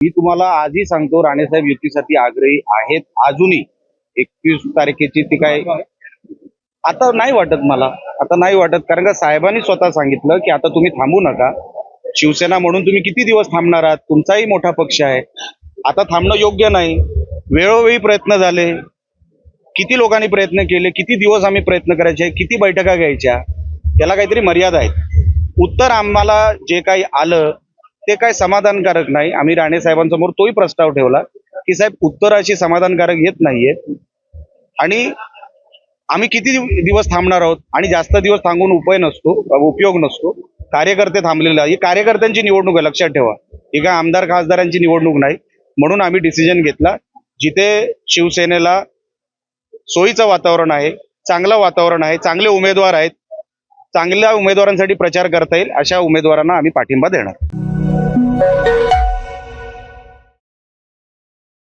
मी तुम्हाला आजही सांगतो, राणेसाहेब युतीसाठी आग्रही आहेत अजूनही. 21 तारखेची ती काय आता नाही वाटत मला. आता नाही वाटत, कारण का साहेबांनी स्वतः सांगितलं की आता तुम्ही थांबू नका. शिवसेना म्हणून तुम्ही किती दिवस थांबणार आहात? तुमचाही मोठा पक्ष आहे. आता थांबणं योग्य नाही. वेळोवेळी प्रयत्न झाले, किती लोकांनी प्रयत्न केले, किती दिवस आम्ही प्रयत्न करायचे, किती बैठका घ्यायच्या, त्याला काहीतरी मर्यादा आहेत. उत्तर आम्हाला जे काही आलं ते काय समाधानकारक नाही. आम्ही राणे साहेबांसमोर तोही प्रस्ताव ठेवला की साहेब, उत्तर अशी समाधानकारक येत नाहीये आणि आम्ही किती दिवस थांबणार आहोत आणि जास्त दिवस थांबून उपयोग नसतो. कार्यकर्ते थांबलेले आहे. ही कार्यकर्त्यांची निवडणूक आहे, लक्षात ठेवा. ही काय आमदार खासदारांची निवडणूक नाही. म्हणून आम्ही डिसिजन घेतला, जिथे शिवसेनेला सोयीचं वातावरण आहे, चांगलं वातावरण आहे, चांगले उमेदवार आहेत, चांगल्या उमेदवारांसाठी प्रचार करता येईल अशा उमेदवारांना आम्ही पाठिंबा देणार.